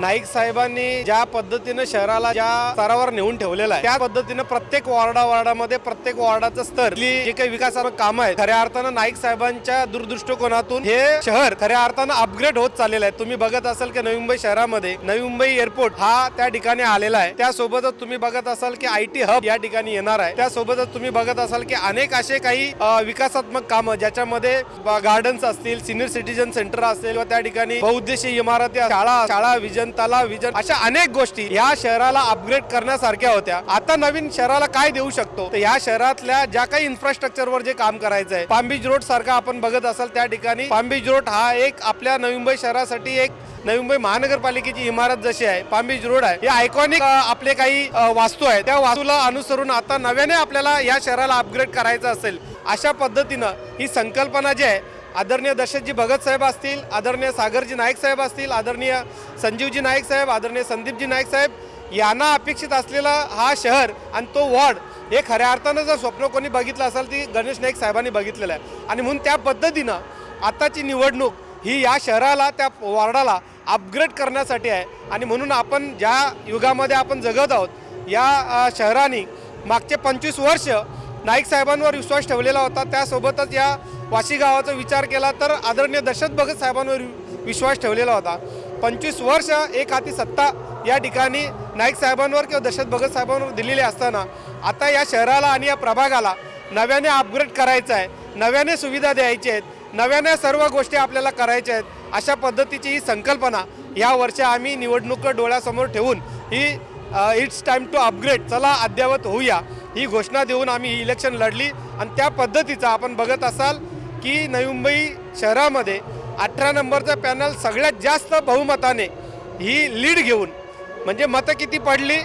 नाईक साहेबांनी ज्या पद्धतीने शहराला ज्या स्तरावर नेऊन ठेवलेला आहे त्या पद्धतीने प्रत्येक वॉर्डामध्ये प्रत्येक वॉर्डाचं स्तर जे काही विकासाचं काम आहे खऱ्या अर्थानं नाईक साहेबांच्या दूरदृष्टिकोनातून हे शहर खऱ्या अर्थानं अपग्रेड होत चाललेलं आहे। तुम्ही बघत असाल की नवी मुंबई शहरामध्ये नवी मुंबई एअरपोर्ट हा त्या ठिकाणी आलेला आहे। त्यासोबतच तुम्ही बघत असाल की IT हब या ठिकाणी येणार आहे। त्यासोबतच तुम्ही बघत असाल की अनेक असे काही विकासात्मक कामं ज्याच्यामध्ये गार्डन्स असतील, सिनियर सिटीजन सेंटर असेल किंवा त्या ठिकाणी बहुउद्देशीय इमारती, शाळा विजन तलाव विजन अशा अनेक गोष्टी या शहराला अपग्रेड करण्यासारख्या होत्या। आता नवीन शहराला काय देऊ शकतो तर या शहरातल्या ज्या काही इन्फ्रास्ट्रक्चरवर जे काम करायचं आहे, पाम बीच रोड सारखा आपण बघत असाल त्या ठिकाणी पाम बीच रोड हा एक आपल्या नवी मुंबई शहरासाठी एक नवी मुंबई महानगरपालिकेची इमारत जशी आहे पाम बीच रोड आहे, हे आयकॉनिक आपले काही वास्तू आहे त्या वास्तूला अनुसरून आता नव्याने आपल्याला या शहराला अपग्रेड करायचं असेल अशा पद्धतीनं ही संकल्पना जी आहे आदरणीय दशरथजी भगत साहेब असतील, आदरणीय सागरजी नाईक साहेब असतील, आदरणीय संजीवजी नाईक साहेब, आदरणीय संदीपजी नाईक साहेब यांना अपेक्षित असलेला हा शहर आणि तो वॉर्ड हे खऱ्या अर्थानं जर स्वप्न कोणी बघितलं असेल ती गणेश नाईक साहेबांनी बघितलेलं आहे। आणि म्हणून त्या पद्धतीनं आताची निवडणूक ही या शहराला त्या वॉर्डाला अपग्रेड करण्यासाठी आहे। आणि म्हणून आपण ज्या युगामध्ये आपण जगत आहोत या शहराने मागचे 25 वर्ष नाईक साहेबांवर विश्वास ठेवलेला होता। त्यासोबतच या वाशी गावाचा विचार केला तर आदरणीय दशरथ भगत साहेबांवर विश्वास ठेवलेला होता। 25 वर्ष एक हाती सत्ता या ठिकाणी नाईक साहेबांवर किंवा दशरथ भगत साहेबांवर दिलेली असताना आता या शहराला आणि या प्रभागाला नव्याने अपग्रेड करायचं आहे, नव्याने सुविधा द्यायची आहेत, नव्याने सर्व गोष्टी आपल्याला करायच्या आहेत। अशा पद्धतीची ही संकल्पना या वर्षी आम्ही निवडणूक डोळ्यासमोर ठेवून ही इट्स टाइम टू अपग्रेड, चला अद्ययावत होऊया ही घोषणा देऊन आम्ही ही इलेक्शन लढली। आणि त्या पद्धतीचा आपण बघत असाल की नवी मुंबई शहरामध्ये 18 नंबरचा पॅनल सगळ्यात जास्त बहुमताने ही लीड घेऊन, म्हणजे मतं किती पडली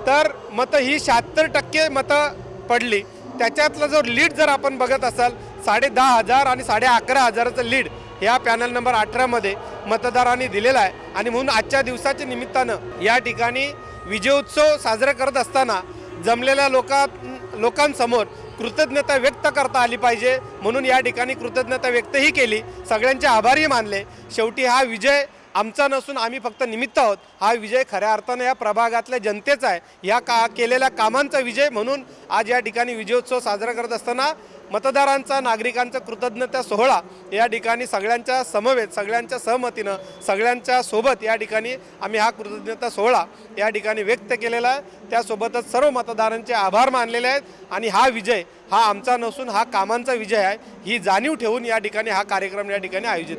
तर मतं ही 76% मतं पडली। त्याच्यातलं जो लीड जर आपण बघत असाल 10,500 आणि 11,500चं लीड या पॅनल नंबर 18मध्ये मतदारांनी दिलेला आहे। आणि म्हणून आजच्या दिवसाच्या निमित्तानं या ठिकाणी विजयोत्सव साजरा करत असताना जमलेल्या लोकांसमोर कृतज्ञता व्यक्त करता आली पाहिजे, म्हणून या ठिकाणी कृतज्ञता व्यक्तही केली, सगळ्यांचे आभारही मानले। शेवटी हा विजय आमचा नसून आम्ही फक्त निमित्त आहोत, हा विजय खऱ्या अर्थानं या प्रभागातल्या जनतेचा आहे, या केलेल्या कामांचा विजय। म्हणून आज या ठिकाणी विजयोत्सव साजरा करत असताना मतदारांचा, नागरिकांचा कृतज्ञता सोहळा या ठिकाणी सगळ्यांच्या समवेत, सगळ्यांच्या सहमतीनं, सगळ्यांच्या सोबत या ठिकाणी आम्ही हा कृतज्ञता सोहळा या ठिकाणी व्यक्त केलेला आहे। त्यासोबतच सर्व मतदारांचे आभार मानलेले आहेत। आणि हा विजय हा आमचा नसून हा कामांचा विजय आहे ही जाणीव ठेवून या ठिकाणी हा कार्यक्रम या ठिकाणी आयोजित